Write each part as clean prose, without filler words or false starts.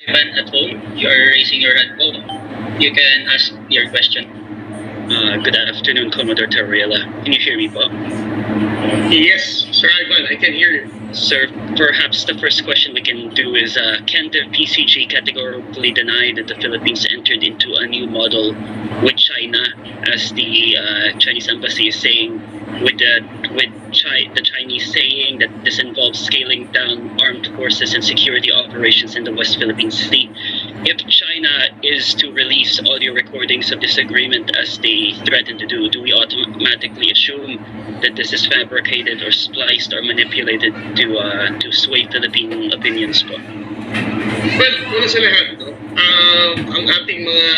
Ivan at home, you are raising your hand po. You can ask your question. Good afternoon, Commodore Tarriela. Can you hear me po? Yes, Sir Ivan, I can hear you. Sir, perhaps the first question we can do is, can the PCG categorically deny that the Philippines entered into a new model with China, as the Chinese embassy is saying, with the Chinese saying that this involves scaling down armed forces and security operations in the West Philippine Sea? If China is to release audio recordings of this agreement as they threaten to do we automatically assume that this is fabricated or spliced or manipulated to sway Philippine opinions po? Well, una sa lahat, no, ang ating mga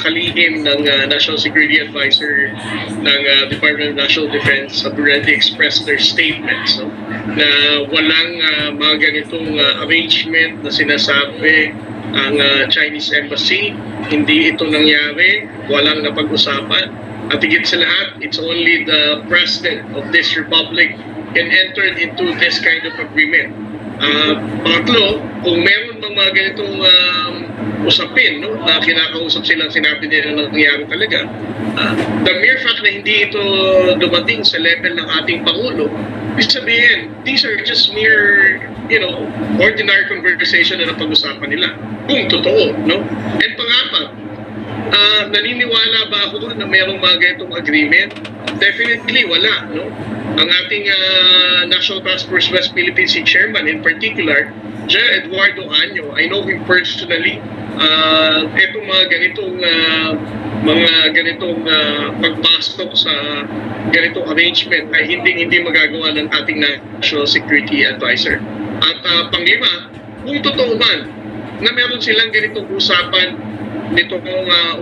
kalihim ng National Security Advisor ng Department of National Defense have already expressed their statements, no, na walang mga ganitong arrangement na sinasabi ang Chinese Embassy. Hindi ito nangyari, walang napag-usapan. At higit sa lahat, it's only the President of this Republic can enter into this kind of agreement. Pangatlo, kung meron mga ganitong usapin, no, na kinakausap silang sinabi nila na nangyari talaga, the mere fact na hindi ito dumating sa level ng ating Pangulo, ibig sabihin, these are just mere, ordinary conversation na napag-usapan nila. Kung totoo, no? And pangapat, naniniwala ba ako na mayroong mga ganitong agreement? Definitely wala, no? Ang ating National Task Force West Philippine Sea Chairman in particular, General Eduardo Año, I know him personally. Itong mga ganitong pagpasok sa ganitong arrangement ay hindi magagawa ng ating National Security Advisor. At panglima, kung totoo man na meron silang ganitong usapan nitong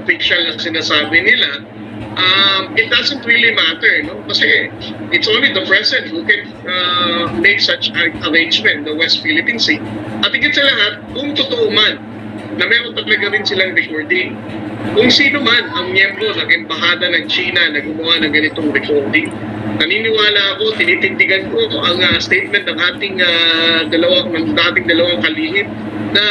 official na sinasabi nila, it doesn't really matter, no? Kasi it's only the President who can make such arrangement, the West Philippine Sea. At higit sa lahat, kung totoo man na meron talaga rin silang recording, kung sino man ang miyembro ng Embahada ng China na gumawa ng ganitong recording, naniniwala ako, tinitindigan ko ang statement ng ating dating dalawang kalihim na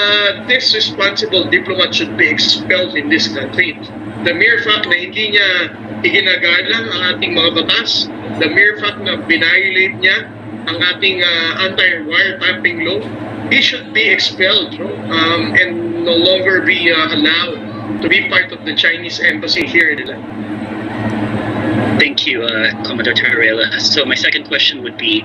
this responsible diplomat should be expelled in this country. The mere fact na hindi niya iginagalang ang ating mga batas, the mere fact na binayolate niya ang ating anti-wiretapping law, he should be expelled, no? And no longer be allowed to be part of the Chinese embassy here in Ilan. Thank you, Commodore Tarriela. So my second question would be,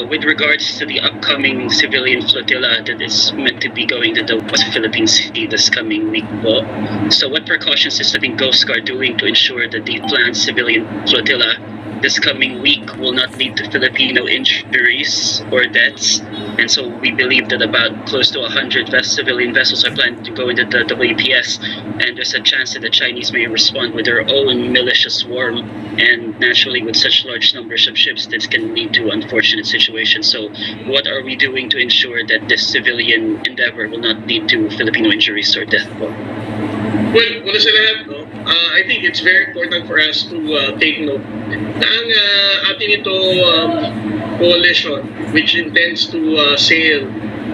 with regards to the upcoming civilian flotilla that is meant to be going to the West Philippine Sea this coming week po. So what precautions is the Coast Guard doing to ensure that the planned civilian flotilla this coming week will not lead to Filipino injuries or deaths? And so we believe that about close to 100 civilian vessels are planned to go into the WPS, and there's a chance that the Chinese may respond with their own militia swarm, and naturally with such large numbers of ships this can lead to unfortunate situations. So what are we doing to ensure that this civilian endeavor will not lead to Filipino injuries or death po? Well, una sa lahat, no, I think it's very important for us to take note na ang ating ito coalition which intends to sail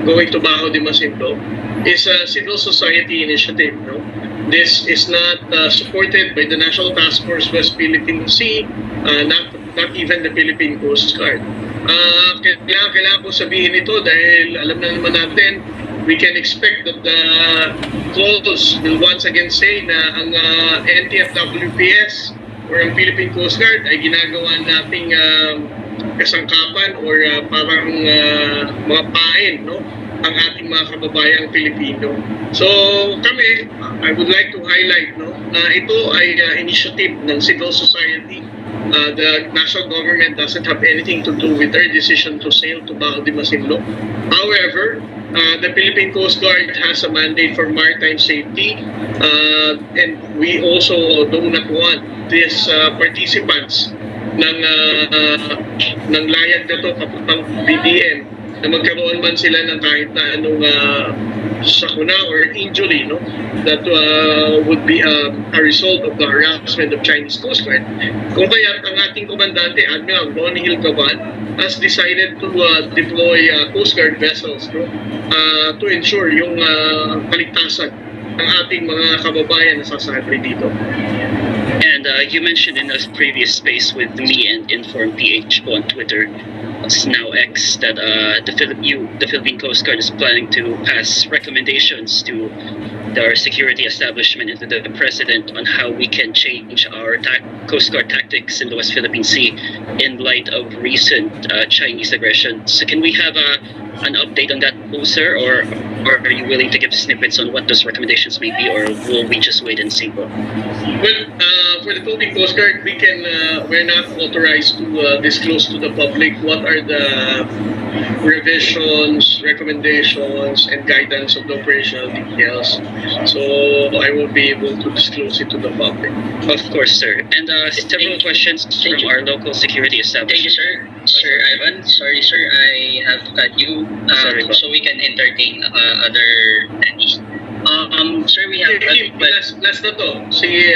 going to Bajo de Masinloc is a civil society initiative. No? This is not supported by the National Task Force West Philippine Sea, not even the Philippine Coast Guard. Kailangan ko sabihin ito dahil alam na naman natin, we can expect that the clause will once again say na ang NTF-WPS or ang Philippine Coast Guard ay ginagawa nating kasangkapan or parang mga pain, no, ang ating mga kababayang Pilipino. So kami, I would like to highlight, no, na ito ay initiative ng civil society. The national government doesn't have anything to do with their decision to sail to Bajo de Masinloc. However, the Philippine Coast Guard has a mandate for maritime safety, and we also do not want these participants ng layag na to papuntang BDM na magkaroon man sila ng kahit na anong sakuna or injury, no, that would be a result of the harassment of Chinese Coast Guard. Kung kaya ang ating komandante, Admiral Ronnie Hill Caban, has decided to deploy Coast Guard vessels, no, to ensure yung kaligtasan ng ating mga kababayan na sasakay dito. And you mentioned in a previous space with me and Inform PH on Twitter, it's now X, that the Philippine Coast Guard is planning to pass recommendations to our security establishment and to the President on how we can change our Coast Guard tactics in the West Philippine Sea in light of recent Chinese aggression. So can we have an update on that, sir, or are you willing to give snippets on what those recommendations may be, or will we just wait and see? Well, for the Philippine Coast Guard, we're not authorized to disclose to the public what are the revisions, recommendations, and guidance of the operational details. So I won't be able to disclose it to the public. Of course, sir. And several questions from our local security establishment. Thank you, sir. Sir Ivan, sorry, sir, I have to cut you Sorry, so we can entertain other attendees. Sir, we have... Last na to. Si,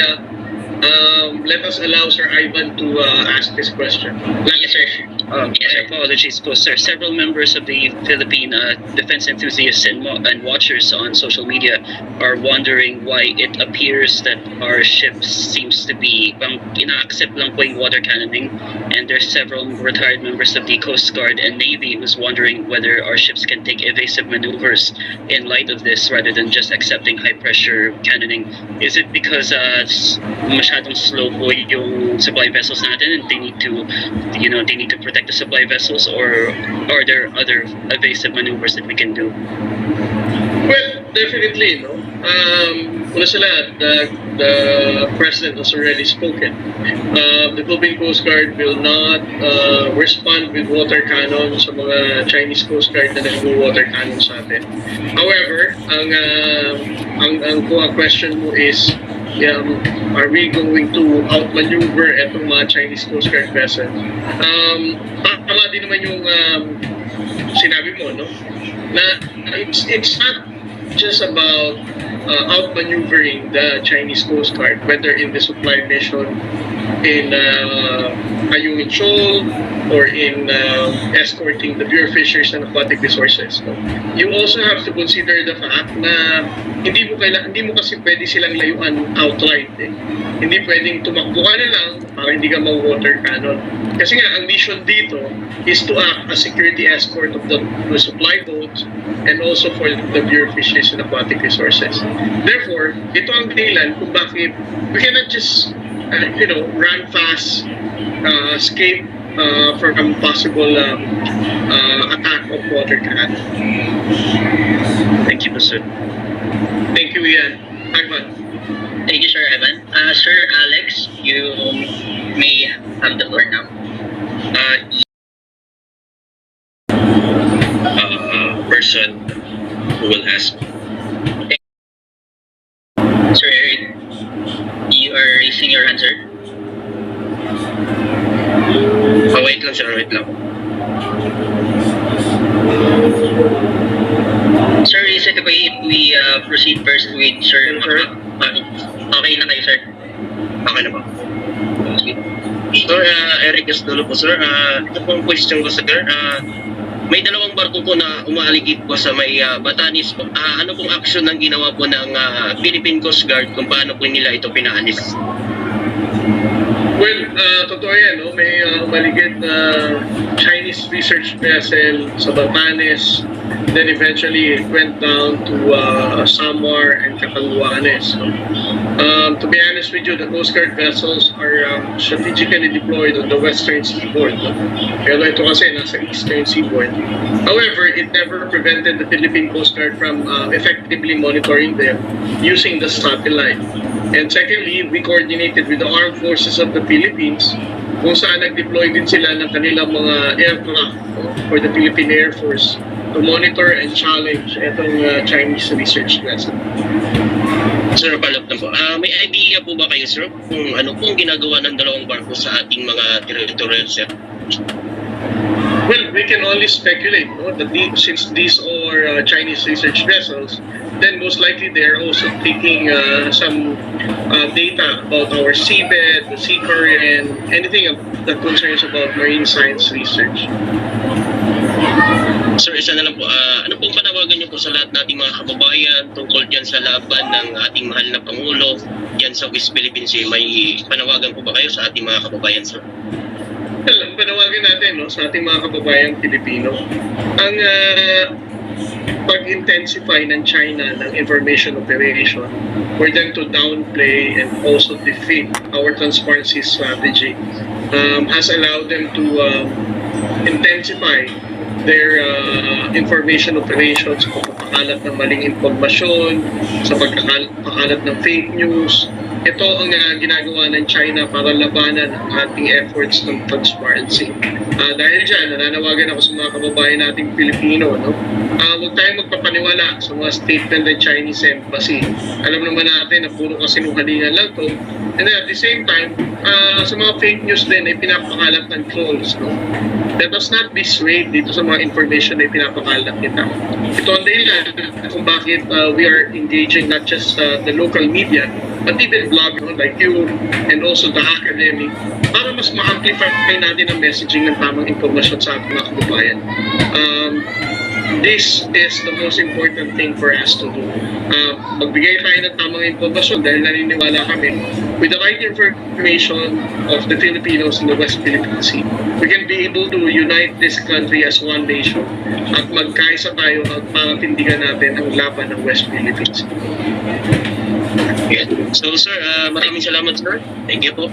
let us allow Sir Ivan to ask this question. Yes, sir. My apologies, po, sir. Several members of the Philippine defense enthusiasts and watchers on social media are wondering why it appears that our ship seems to be ina-accept lang po yung water cannoning, and there's several retired members of the Coast Guard and Navy who's wondering whether our ships can take evasive maneuvers in light of this rather than just accepting high pressure cannoning. Is it because masyadong slow po yung supply vessels natin and they need to protect the supply vessels, or are there other evasive maneuvers that we can do? Well, definitely, no. Una sa lahat, the President has already spoken. The Philippine Coast Guard will not respond with water cannon sa mga Chinese Coast Guard na nag-water cannon sa atin. However, ang question mo is, are we going to outmaneuver itong mga Chinese Coast Guard vessels? Tama din naman yung sinabi mo, no? Na it's not just about outmaneuvering the Chinese Coast Guard, whether in the supply mission in Ayungin Shoal or in escorting the Bureau of Fisheries and Aquatic Resources. No? You also have to consider the fact na hindi mo kasi pwede silang layuan outright. Hindi pwedeng tumakbo ka na lang para hindi ka ma-water cannon. Kasi nga, ang mission dito is to act as security escort of the supply boats and also for the Bureau of Fisheries and Aquatic Resources. Therefore, ito ang dahilan kung bakit we cannot just run fast, escape from possible attack of water cannon. Thank you, sir. Thank you, Ian. Ivan. Thank you, Sir Ivan. Sir Alex, you may have the floor now. Person who will ask. Sir Eric, you are raising your hand, sir. Wait lang, sir. Wait lang. Sir, is it okay if we proceed first with Sir? Okay na kayo, sir? Okay na ba? Sir, Eric Estulo po, sir. Ito pong question ko, sir. May dalawang barko po na umaaligid po sa may Batanes po. Ano pong action ang ginawa po ng Philippine Coast Guard kung paano po nila ito pinaalis? Well, totoo yan, no? May maligid na Chinese research vessel sa Batanes. Then eventually it went down to Samar and Catanduanes. No? To be honest with you, the Coast Guard vessels are strategically deployed on the western seaboard. No? Pero ito kasi nasa eastern seaboard. However, it never prevented the Philippine Coast Guard from effectively monitoring them using the satellite. And secondly, we coordinated with the armed forces of the Philippines kung saan nag-deploy din sila ng kanilang mga aircraft for the Philippine Air Force to monitor and challenge itong Chinese research vessel. Sir, palap na po. May idea po ba kayo, sir, kung ano pong ginagawa ng dalawang barko sa ating mga territorial, sir? Well, we can only speculate, no? That since these all or Chinese research vessels, then most likely they're also taking some data about our seabed, the sea current, anything that concerns about marine science research. Sir, isa na lang po, ano pong panawagan niyo po sa lahat nating mga kababayan tungkol dyan sa laban ng ating mahal na Pangulo dyan sa West Philippine Sea? May panawagan po ba kayo sa ating mga kababayan, sir? Well, panawagan natin sa ating mga kababayang Pilipino, ang pag-intensify ng China ng information operation for them to downplay and also defeat our transparency strategy has allowed them to intensify their information operations, sa pagkakalat ng maling informasyon, sa pagkakalat ng fake news. Ito ang ginagawa ng China para labanan ang ating efforts ng transparency. Dahil dyan, nananawagan ako sa mga kababayan nating Pilipino, huwag tayong magpapaniwala sa mga statement ng Chinese Embassy. Alam naman natin na puro kasinungalingan lang to. And then at the same time, sa mga fake news din ay pinapakalat ng trolls. Let us not be swayed dito sa mga information na pinapakalat nila. Ito ang dahilan kung bakit we are engaging not just the local media, but even bloggers like you and also the academic para mas ma-amplify natin ang messaging ng tamang informasyon sa ating mga kababayan. This is the most important thing for us to do. Magbigay tayo ng tamang informasyon dahil naniniwala kami with the right information of the Filipinos in the West Philippine Sea, we can be able to unite this country as one nation at magkaisa tayo at pangatindigan natin ang laban ng West Philippine Sea. So, sir, maraming salamat, sir. Thank you po.